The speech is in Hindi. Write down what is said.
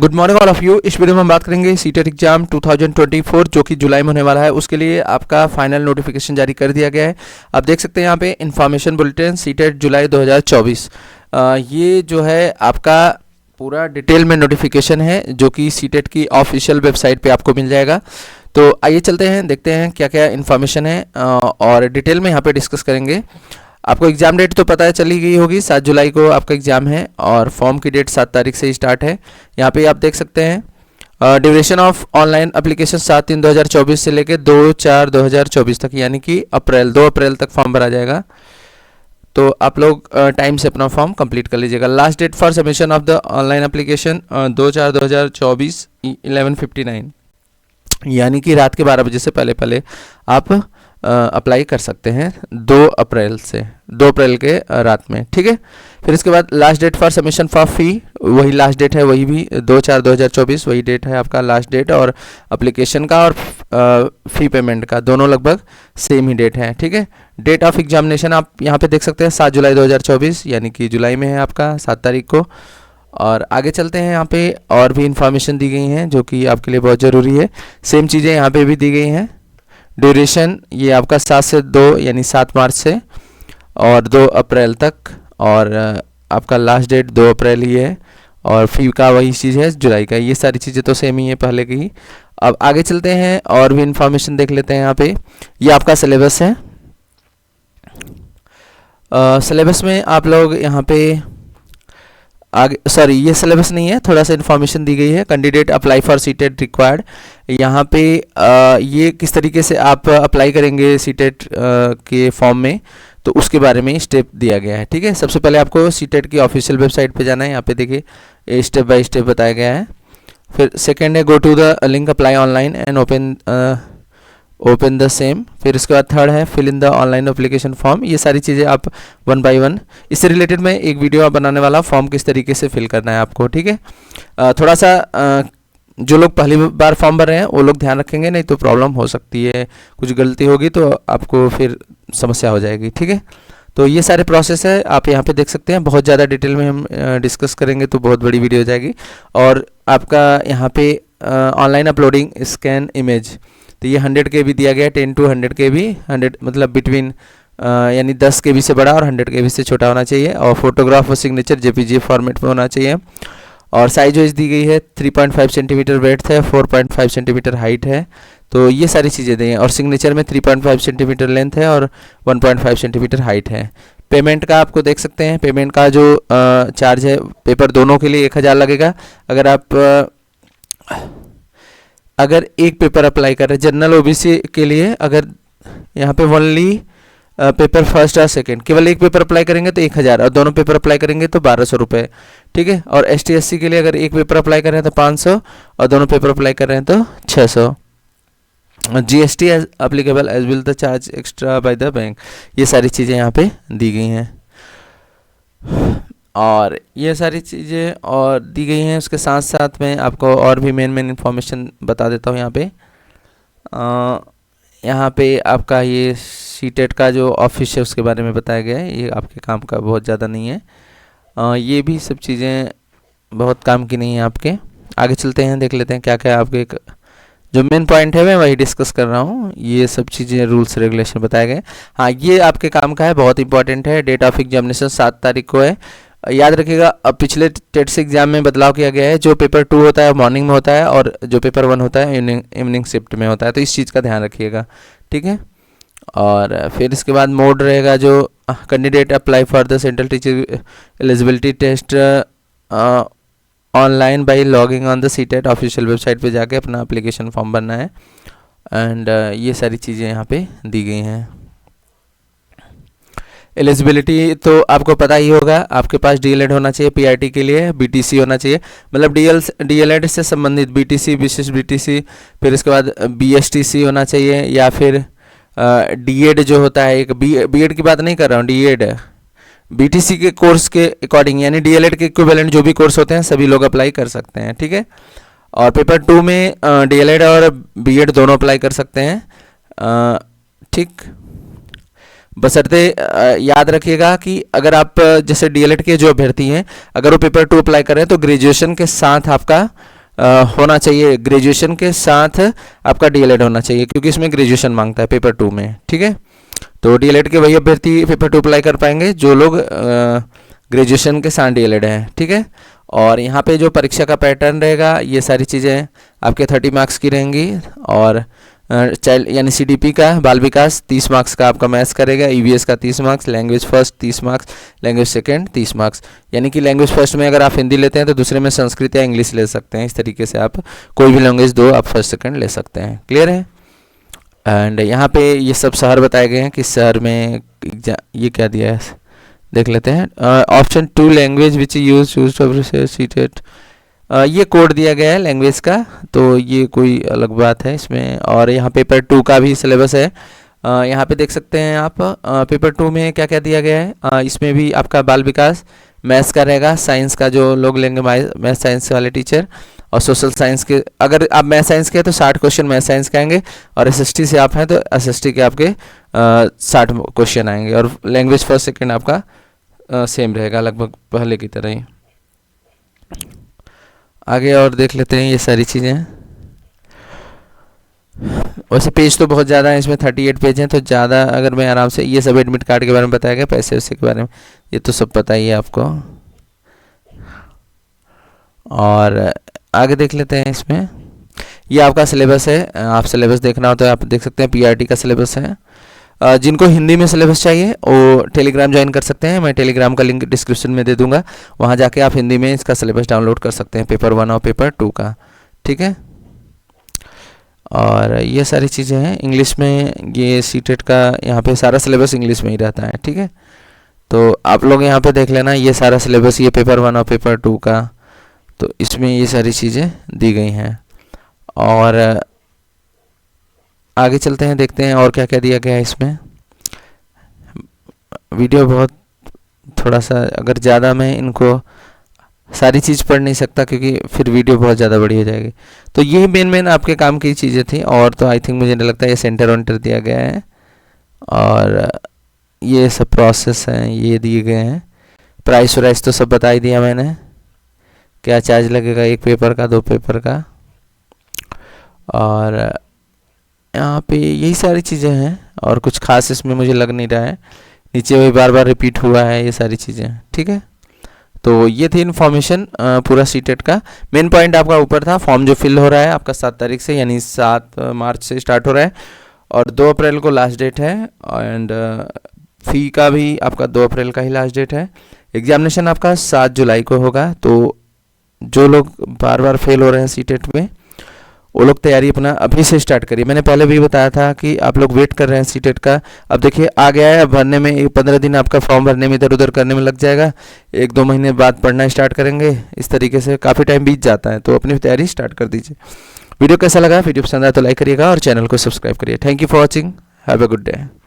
Good morning all of you. इस वीडियो में हम बात करेंगे सीटेट एग्जाम 2024 जो कि जुलाई में होने वाला है। उसके लिए आपका फाइनल नोटिफिकेशन जारी कर दिया गया है। आप देख सकते हैं यहाँ पे इन्फॉर्मेशन बुलेटिन सीटेट जुलाई 2024। ये जो है आपका पूरा डिटेल में नोटिफिकेशन है जो कि सीटेट की ऑफिशियल वेबसाइट पे आपको मिल जाएगा। तो आइए चलते हैं, देखते हैं क्या क्या इन्फॉर्मेशन है और डिटेल में यहाँ पे डिस्कस करेंगे। आपको एग्जाम डेट तो पता है चली गई होगी, 7 जुलाई को आपका एग्जाम है और फॉर्म की डेट 7 तारीख से ही स्टार्ट है। यहाँ पे आप देख सकते हैं ड्यूरेशन ऑफ ऑनलाइन एप्लीकेशन 7/3/2024 से लेके 2/4/2024 तक, यानी कि 2 अप्रैल तक फॉर्म भरा जाएगा। तो आप लोग टाइम से अपना फॉर्म कंप्लीट कर लीजिएगा। Last date for submission of the online application 2/4/2024 11:59, यानी कि रात के 12 बजे से पहले आप अप्लाई कर सकते हैं 2 अप्रैल के रात में, ठीक है। फिर इसके बाद last date for submission for fee, वही लास्ट डेट है, वही भी 2/4/2024 वही डेट है आपका लास्ट डेट, और एप्लीकेशन का और फ़ी पेमेंट का दोनों लगभग सेम ही डेट है, ठीक है। डेट ऑफ एग्जामिनेशन आप यहाँ पे देख सकते हैं 7 जुलाई 2024, यानी कि जुलाई में है आपका 7 तारीख को। और आगे चलते हैं, यहाँ पे और भी इंफॉर्मेशन दी गई हैं जो कि आपके लिए बहुत ज़रूरी है। सेम चीज़ें यहाँ पे भी दी गई हैं। ड्यूरेशन ये आपका 7 से 2 यानी 7 मार्च से और 2 अप्रैल तक, और आपका लास्ट डेट 2 अप्रैल ही है, और फी का वही चीज़ है जुलाई का। ये सारी चीज़ें तो सेम ही है पहले की ही। अब आगे चलते हैं और भी इंफॉर्मेशन देख लेते हैं। यहाँ पे ये आपका सिलेबस है। सिलेबस में आप लोग यहाँ पे आगे, सॉरी ये सिलेबस नहीं है, थोड़ा सा इन्फॉर्मेशन दी गई है। Candidate apply for CTET required, यहाँ पे ये किस तरीके से आप अप्लाई करेंगे सीटेट के फॉर्म में, तो उसके बारे में स्टेप दिया गया है, ठीक है। सबसे पहले आपको सीटेट की ऑफिशियल वेबसाइट पे जाना है। यहाँ पे देखिए स्टेप बाय स्टेप बताया गया है। फिर सेकेंड है go to the link apply online and open the same. फिर इसके बाद थर्ड है fill in the online application form. ये सारी चीज़ें आप 1 बाय 1, इससे रिलेटेड मैं एक वीडियो आप बनाने वाला, फॉर्म किस तरीके से फिल करना है आपको, ठीक है। थोड़ा सा जो लोग पहली बार फॉर्म भर रहे हैं वो लोग ध्यान रखेंगे, नहीं तो प्रॉब्लम हो सकती है, कुछ गलती होगी तो आपको फिर समस्या हो जाएगी, ठीक है। तो ये सारे प्रोसेस है, आप यहाँ पे देख सकते हैं। बहुत ज़्यादा डिटेल में हम डिस्कस करेंगे तो बहुत बड़ी वीडियो हो जाएगी। और आपका यहाँ पे ऑनलाइन अपलोडिंग स्कैन इमेज, तो ये 100 KB दिया गया है, 10 to 100 KB, 100 मतलब बिटवीन यानी 10 KB से बड़ा और 100 KB से छोटा होना चाहिए, और फोटोग्राफ और सिग्नेचर JPG फॉर्मेट में होना चाहिए। और साइज वाइज दी गई है 3.5 सेंटीमीटर वेथ है, 4.5 सेंटीमीटर हाइट है। तो ये सारी चीज़ें दी हैं। और सिग्नेचर में 3.5 सेंटीमीटर लेंथ है और 1.5 सेंटीमीटर हाइट है। पेमेंट का आपको देख सकते हैं, पेमेंट का जो चार्ज है पेपर दोनों के लिए 1000 लगेगा। अगर एक पेपर अप्लाई कर रहे हैं जनरल OBC के लिए, अगर यहाँ पे ओनली पेपर फर्स्ट और सेकंड, केवल एक पेपर अप्लाई करेंगे तो 1000, और दोनों पेपर अप्लाई करेंगे तो 1200 रुपये, ठीक है। और ST SC के लिए अगर एक पेपर अप्लाई कर रहे हैं तो 500, और दोनों पेपर अप्लाई कर रहे हैं तो 600। GST applicable as will the charge extra by the bank. ये सारी चीज़ें यहाँ पे दी गई हैं, और ये सारी चीज़ें और दी गई हैं। उसके साथ साथ में आपको और भी मेन इन्फॉर्मेशन बता देता हूँ। यहाँ पे आपका ये सीटेट का जो ऑफिस है उसके बारे में बताया गया है। ये आपके काम का बहुत ज़्यादा नहीं है, ये भी सब चीज़ें बहुत काम की नहीं है आपके। आगे चलते हैं, देख लेते हैं क्या क्या आपके जो मेन पॉइंट है मैं वही डिस्कस कर रहा हूँ। ये सब चीज़ें रूल्स रेगुलेशन बताए गए। हाँ, ये आपके काम का है, बहुत इंपॉर्टेंट है। डेट ऑफ एग्जामिनेशन 7 तारीख को है, याद रखिएगा। अब पिछले टेट से एग्जाम में बदलाव किया गया है। जो पेपर 2 होता है मॉर्निंग में होता है, और जो पेपर 1 होता है इवनिंग शिफ्ट में होता है, तो इस चीज़ का ध्यान रखिएगा, ठीक है। और फिर इसके बाद मोड रहेगा जो candidate apply for the central teacher eligibility test online by logging on the CTET official website पे जाके अपना एप्लीकेशन फॉर्म भरना है। एंड ये सारी चीज़ें यहाँ पे दी गई हैं। एलिजिबिलिटी तो आपको पता ही होगा, आपके पास DLED होना चाहिए PRT के लिए, BTC होना चाहिए, मतलब DLED से संबंधित BTC, विशिष्ट BTC, फिर इसके बाद BSTC होना चाहिए, या फिर DED जो होता है, एक BEd की बात नहीं कर रहा हूँ, DED BTC के कोर्स के अकॉर्डिंग, यानी DLED के इक्विवेलेंट जो भी कोर्स होते हैं सभी लोग अप्लाई कर सकते हैं, ठीक है। और पेपर 2 में DLED और BEd दोनों अप्लाई कर सकते हैं, ठीक। बशर्ते याद रखिएगा कि अगर आप जैसे DLED के जो अभ्यर्थी हैं, अगर वो पेपर 2 अप्लाई कर रहे हैं तो ग्रेजुएशन के साथ आपका होना चाहिए, ग्रेजुएशन के साथ आपका डीएलएड होना चाहिए, क्योंकि इसमें ग्रेजुएशन मांगता है पेपर 2 में। ठीक है, तो डीएलएड के वही अभ्यर्थी पेपर 2 अप्लाई कर पाएंगे जो लोग ग्रेजुएशन के साथ डीएलएड हैं। ठीक है, और यहाँ पे जो परीक्षा का पैटर्न रहेगा, ये सारी चीज़ें आपके 30 मार्क्स की रहेंगी, और चाइल्ड यानी सीडीपी का बाल विकास 30 मार्क्स का आपका मैथ्स करेगा, ईवीएस का 30 marks, language first 30 marks, language second 30 marks. यानी कि लैंग्वेज फर्स्ट में अगर आप हिंदी लेते हैं तो दूसरे में संस्कृत या इंग्लिश ले सकते हैं। इस तरीके से आप कोई भी लैंग्वेज 2 आप फर्स्ट सेकंड ले सकते हैं। क्लियर है? एंड यहाँ पे ये सब शहर बताए गए हैं कि शहर में ये क्या दिया है, देख लेते हैं। Option 2 language which use CTET, ये कोड दिया गया है लैंग्वेज का, तो ये कोई अलग बात है इसमें। और यहाँ पेपर 2 का भी सिलेबस है, यहाँ पे देख सकते हैं आप। पेपर 2 में क्या क्या दिया गया है, इसमें भी आपका बाल विकास, मैथ्स का रहेगा, साइंस का जो लोग लेंगे मैथ साइंस वाले टीचर, और सोशल साइंस के अगर आप मैथ साइंस के हैं तो 60 क्वेश्चन मैथ साइंस के आएंगे, और एसएसटी से आप हैं तो एसएसटी के आपके 60 क्वेश्चन आएंगे, और लैंग्वेज फर्स्ट सेकेंड आपका सेम रहेगा लगभग पहले की तरह ही। आगे और देख लेते हैं ये सारी चीज़ें। वैसे पेज तो बहुत ज़्यादा है, इसमें 38 पेज हैं, तो ज़्यादा अगर मैं आराम से, ये सब एडमिट कार्ड के बारे में बताया गया, पैसे वैसे के बारे में ये तो सब पता ही है आपको। और आगे देख लेते हैं इसमें, ये आपका सिलेबस है, आप सिलेबस देखना हो तो आप देख सकते हैं, पीआरटी का सिलेबस है। जिनको हिंदी में सिलेबस चाहिए वो टेलीग्राम ज्वाइन कर सकते हैं, मैं टेलीग्राम का लिंक डिस्क्रिप्शन में दे दूंगा, वहाँ जाके आप हिंदी में इसका सिलेबस डाउनलोड कर सकते हैं, पेपर 1 और पेपर 2 का। ठीक है, और ये सारी चीज़ें हैं इंग्लिश में, ये सीटेट का यहाँ पे सारा सिलेबस इंग्लिश में ही रहता है। ठीक है, तो आप लोग यहाँ पे देख लेना, ये सारा सिलेबस, ये पेपर 1 और पेपर 2 का, तो इसमें ये सारी चीज़ें दी गई हैं। और आगे चलते हैं, देखते हैं और क्या क्या दिया गया है इसमें। वीडियो बहुत थोड़ा सा, अगर ज़्यादा मैं इनको सारी चीज़ पढ़ नहीं सकता क्योंकि फिर वीडियो बहुत ज़्यादा बड़ी हो जाएगी। तो यही मेन आपके काम की चीज़ें थी, और तो आई थिंक मुझे नहीं लगता ये सेंटर वेंटर दिया गया है, और ये सब प्रोसेस हैं ये दिए गए हैं। प्राइस वाइस तो सब बता ही दिया मैंने, क्या चार्ज लगेगा 1 पेपर का, 2 पेपर का, और यहाँ पे यही सारी चीज़ें हैं, और कुछ खास इसमें मुझे लग नहीं रहा है। नीचे वही बार बार रिपीट हुआ है ये सारी चीज़ें। ठीक है, तो ये थी इन्फॉर्मेशन पूरा सीटेट का। मेन पॉइंट आपका ऊपर था, फॉर्म जो फिल हो रहा है आपका 7 तारीख से, यानी 7 मार्च से स्टार्ट हो रहा है, और 2 अप्रैल को लास्ट डेट है, एंड फ़ी का भी आपका 2 अप्रैल का ही लास्ट डेट है। एग्जामिनेशन आपका 7 जुलाई को होगा। तो जो लोग बार बार फेल हो रहे हैं सीटेट में, वो लोग तैयारी अपना अभी से स्टार्ट करिए। मैंने पहले भी बताया था कि आप लोग वेट कर रहे हैं सीटेट का, अब देखिए आ गया है, अब भरने में 15 दिन आपका फॉर्म भरने में इधर उधर करने में लग जाएगा, 1-2 महीने बाद पढ़ना स्टार्ट करेंगे, इस तरीके से काफ़ी टाइम बीत जाता है, तो अपनी तैयारी स्टार्ट कर दीजिए। वीडियो कैसा लगा, वीडियो पसंद आया तो लाइक करिएगा और चैनल को सब्सक्राइब करिए। Thank you for watching, have a good day.